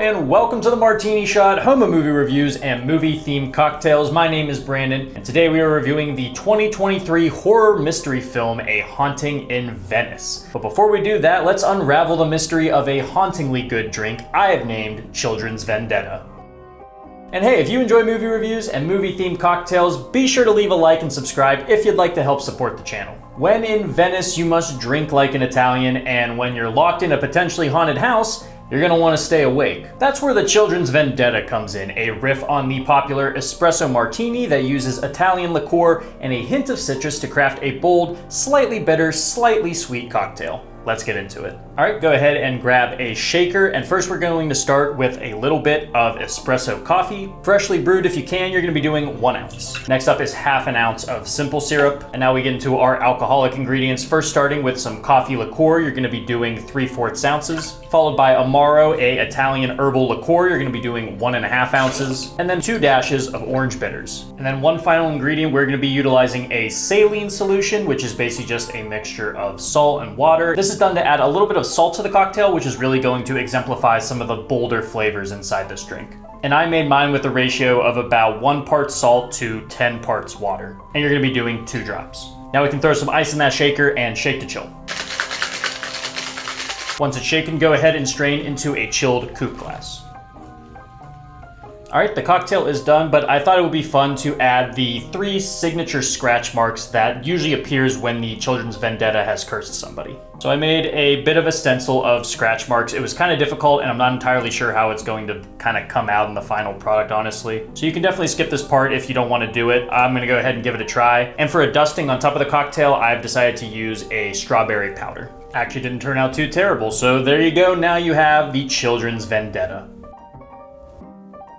and welcome to the Martini Shot, home of movie reviews and movie-themed cocktails. My name is Brandon, and today we are reviewing the 2023 horror mystery film, A Haunting in Venice. But before we do that, let's unravel the mystery of a hauntingly good drink I have named Children's Vendetta. And hey, if you enjoy movie reviews and movie-themed cocktails, be sure to leave a like and subscribe if you'd like to help support the channel. When in Venice, you must drink like an Italian, and when you're locked in a potentially haunted house, you're gonna want to stay awake. That's where the Children's Vendetta comes in, a riff on the popular espresso martini that uses Italian liqueur and a hint of citrus to craft a bold, slightly bitter, slightly sweet cocktail. Let's get into it. All right, go ahead and grab a shaker, and first we're going to start with a little bit of espresso coffee. Freshly brewed if you can, you're gonna be doing 1 ounce. Next up is half an ounce of simple syrup, and now we get into our alcoholic ingredients. First starting with some coffee liqueur, you're gonna be doing 3/4 ounces, followed by Amaro, a Italian herbal liqueur, you're gonna be doing 1.5 ounces, and then 2 dashes of orange bitters. And then one final ingredient, we're gonna be utilizing a saline solution, which is basically just a mixture of salt and water. This is done to add a little bit of salt to the cocktail, which is really going to exemplify some of the bolder flavors inside this drink. And I made mine with a ratio of about 1 part salt to 10 parts water. And you're gonna be doing 2 drops. Now we can throw some ice in that shaker and shake to chill. Once it's shaken, go ahead and strain into a chilled coupe glass. All right, the cocktail is done, but I thought it would be fun to add the 3 signature scratch marks that usually appears when the Children's Vendetta has cursed somebody. So I made a bit of a stencil of scratch marks. It was kind of difficult, and I'm not entirely sure how it's going to kind of come out in the final product, honestly. So you can definitely skip this part if you don't want to do it. I'm gonna go ahead and give it a try. And for a dusting on top of the cocktail, I've decided to use a strawberry powder. Actually didn't turn out too terrible, so there you go. Now you have the Children's Vendetta.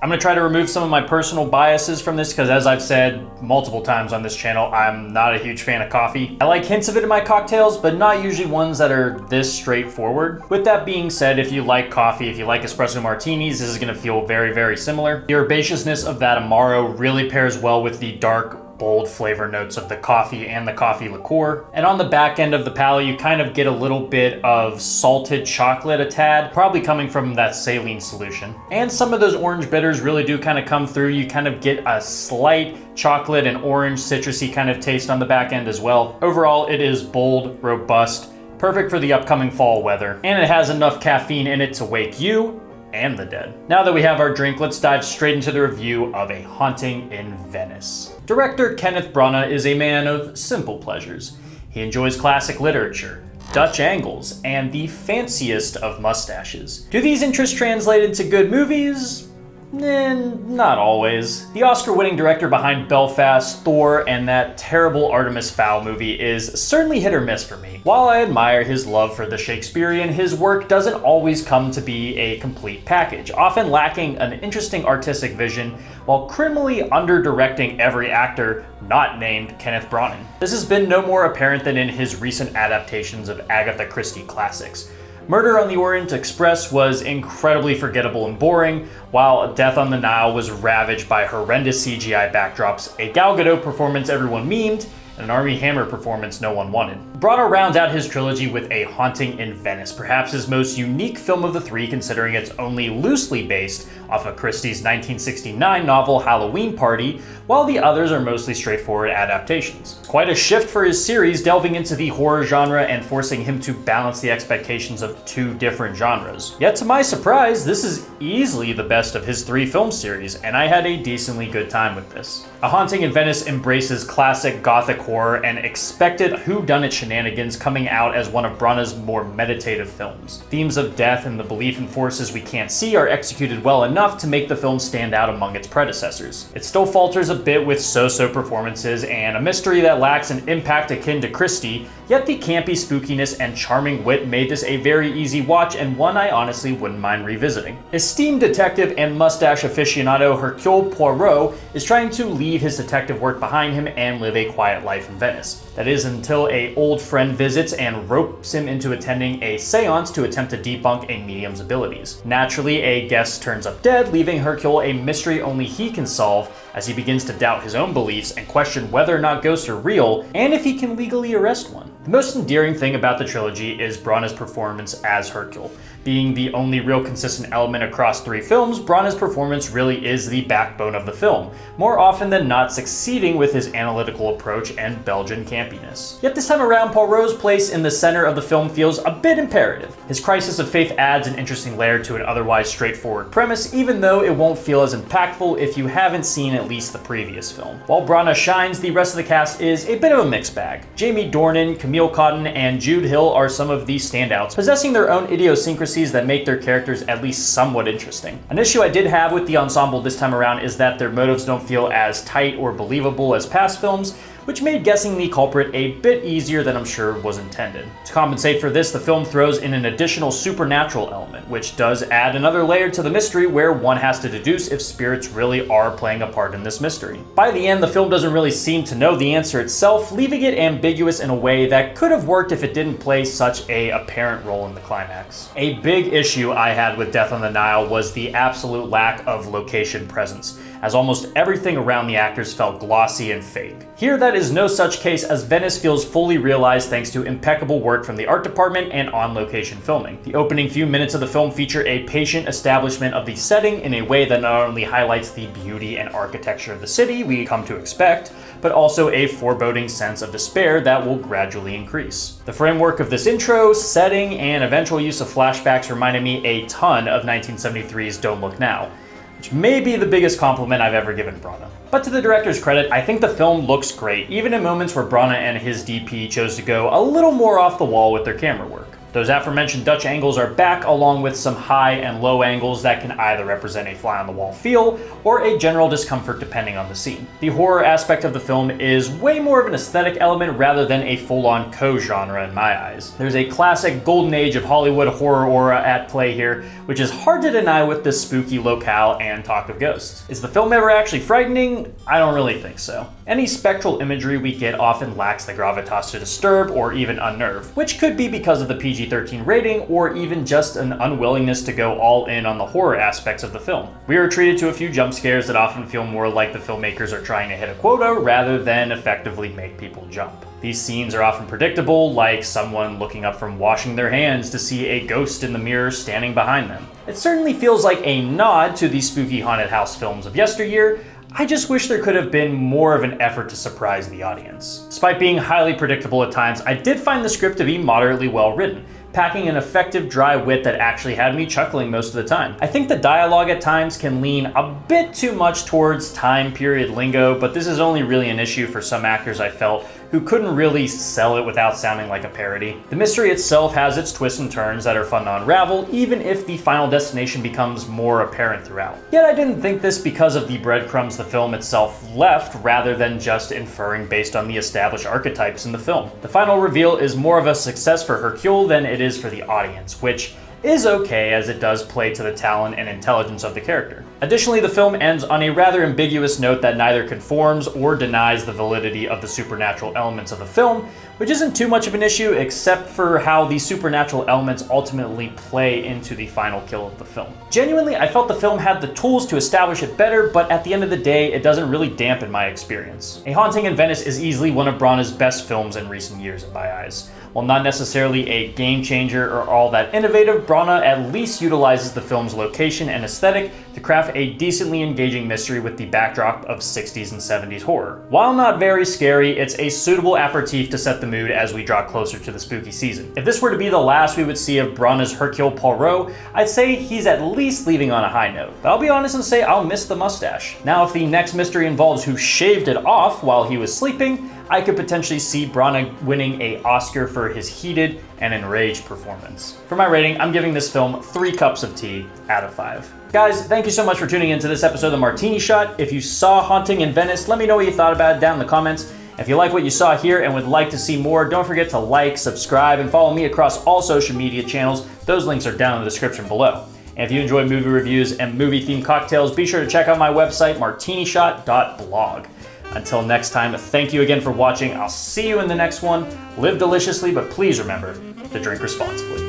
I'm gonna try to remove some of my personal biases from this because, as I've said multiple times on this channel, I'm not a huge fan of coffee. I like hints of it in my cocktails, but not usually ones that are this straightforward. With that being said, if you like coffee, if you like espresso martinis, this is gonna feel very, very similar. The herbaceousness of that Amaro really pairs well with the dark, bold flavor notes of the coffee and the coffee liqueur. And on the back end of the palate, you kind of get a little bit of salted chocolate, a tad, probably coming from that saline solution. And some of those orange bitters really do kind of come through. You kind of get a slight chocolate and orange citrusy kind of taste on the back end as well. Overall, it is bold, robust, perfect for the upcoming fall weather. And it has enough caffeine in it to wake you and the dead. Now that we have our drink, let's dive straight into the review of A Haunting in Venice. Director Kenneth Branagh is a man of simple pleasures. He enjoys classic literature, Dutch angles, and the fanciest of mustaches. Do these interests translate into good movies? Not always. The Oscar-winning director behind Belfast, Thor, and that terrible Artemis Fowl movie is certainly hit or miss for me. While I admire his love for the Shakespearean, his work doesn't always come to be a complete package, often lacking an interesting artistic vision while criminally under-directing every actor not named Kenneth Branagh. This has been no more apparent than in his recent adaptations of Agatha Christie classics. Murder on the Orient Express was incredibly forgettable and boring, while Death on the Nile was ravaged by horrendous CGI backdrops, a Gal Gadot performance everyone memed, and an Armie Hammer performance no one wanted. Branagh rounds out his trilogy with A Haunting in Venice, perhaps his most unique film of the 3, considering it's only loosely based off of Christie's 1969 novel Halloween Party, while the others are mostly straightforward adaptations. Quite a shift for his series, delving into the horror genre and forcing him to balance the expectations of 2 different genres. Yet to my surprise, this is easily the best of his 3 film series, and I had a decently good time with this. A Haunting in Venice embraces classic gothic horror and expected whodunit shenanigans, coming out as one of Branagh's more meditative films. Themes of death and the belief in forces we can't see are executed well enough to make the film stand out among its predecessors. It still falters a bit with so-so performances and a mystery that lacks an impact akin to Christie, yet the campy spookiness and charming wit made this a very easy watch and one I honestly wouldn't mind revisiting. Esteemed detective and mustache aficionado Hercule Poirot is trying to leave his detective work behind him and live a quiet life in Venice. That is until an old friend visits and ropes him into attending a seance to attempt to debunk a medium's abilities. Naturally, a guest turns up dead, leaving Hercule a mystery only he can solve as he begins to doubt his own beliefs and question whether or not ghosts are real and if he can legally arrest one. The most endearing thing about the trilogy is Branagh's performance as Hercule. Being the only real consistent element across 3 films, Branagh's performance really is the backbone of the film, more often than not succeeding with his analytical approach and Belgian campiness. Yet this time around, Poirot's place in the center of the film feels a bit imperative. His crisis of faith adds an interesting layer to an otherwise straightforward premise, even though it won't feel as impactful if you haven't seen at least the previous film. While Branagh shines, the rest of the cast is a bit of a mixed bag. Jamie Dornan, Camille Cotton, and Jude Hill are some of the standouts, possessing their own idiosyncrasies that make their characters at least somewhat interesting. An issue I did have with the ensemble this time around is that their motives don't feel as tight or believable as past films, which made guessing the culprit a bit easier than I'm sure was intended. To compensate for this, the film throws in an additional supernatural element, which does add another layer to the mystery where one has to deduce if spirits really are playing a part in this mystery. By the end, the film doesn't really seem to know the answer itself, leaving it ambiguous in a way that could have worked if it didn't play such an apparent role in the climax. A big issue I had with Death on the Nile was the absolute lack of location presence, as almost everything around the actors felt glossy and fake. Here, that is no such case, as Venice feels fully realized thanks to impeccable work from the art department and on-location filming. The opening few minutes of the film feature a patient establishment of the setting in a way that not only highlights the beauty and architecture of the city we come to expect, but also a foreboding sense of despair that will gradually increase. The framework of this intro, setting, and eventual use of flashbacks reminded me a ton of 1973's Don't Look Now, which may be the biggest compliment I've ever given Branagh. But to the director's credit, I think the film looks great, even in moments where Branagh and his DP chose to go a little more off the wall with their camera work. Those aforementioned Dutch angles are back, along with some high and low angles that can either represent a fly-on-the-wall feel or a general discomfort depending on the scene. The horror aspect of the film is way more of an aesthetic element rather than a full-on co-genre in my eyes. There's a classic golden age of Hollywood horror aura at play here, which is hard to deny with this spooky locale and talk of ghosts. Is the film ever actually frightening? I don't really think so. Any spectral imagery we get often lacks the gravitas to disturb or even unnerve, which could be because of the PG-13 rating or even just an unwillingness to go all in on the horror aspects of the film. We are treated to a few jump scares that often feel more like the filmmakers are trying to hit a quota rather than effectively make people jump. These scenes are often predictable, like someone looking up from washing their hands to see a ghost in the mirror standing behind them. It certainly feels like a nod to the spooky haunted house films of yesteryear. I just wish there could have been more of an effort to surprise the audience. Despite being highly predictable at times, I did find the script to be moderately well written, packing an effective dry wit that actually had me chuckling most of the time. I think the dialogue at times can lean a bit too much towards time period lingo, but this is only really an issue for some actors I felt who couldn't really sell it without sounding like a parody. The mystery itself has its twists and turns that are fun to unravel, even if the final destination becomes more apparent throughout. Yet I didn't think this because of the breadcrumbs the film itself left, rather than just inferring based on the established archetypes in the film. The final reveal is more of a success for Hercule than it is for the audience, which is okay as it does play to the talent and intelligence of the character. Additionally, the film ends on a rather ambiguous note that neither conforms or denies the validity of the supernatural elements of the film, which isn't too much of an issue except for how the supernatural elements ultimately play into the final kill of the film. Genuinely, I felt the film had the tools to establish it better, but at the end of the day, it doesn't really dampen my experience. A Haunting in Venice is easily one of Branagh's best films in recent years in my eyes. While not necessarily a game changer or all that innovative, Branagh at least utilizes the film's location and aesthetic to craft a decently engaging mystery with the backdrop of 60s and 70s horror. While not very scary, it's a suitable aperitif to set the mood as we draw closer to the spooky season. If this were to be the last we would see of Branagh's Hercule Poirot, I'd say he's at least leaving on a high note. But I'll be honest and say I'll miss the mustache. Now, if the next mystery involves who shaved it off while he was sleeping, I could potentially see Branagh winning an Oscar for his heated and enraged performance. For my rating, I'm giving this film 3 cups of tea out of 5. Guys, thank you so much for tuning into this episode of The Martini Shot. If you saw Haunting in Venice, let me know what you thought about it down in the comments. If you like what you saw here and would like to see more, don't forget to like, subscribe, and follow me across all social media channels. Those links are down in the description below. And if you enjoy movie reviews and movie-themed cocktails, be sure to check out my website, martinishot.blog. Until next time, thank you again for watching. I'll see you in the next one. Live deliciously, but please remember to drink responsibly.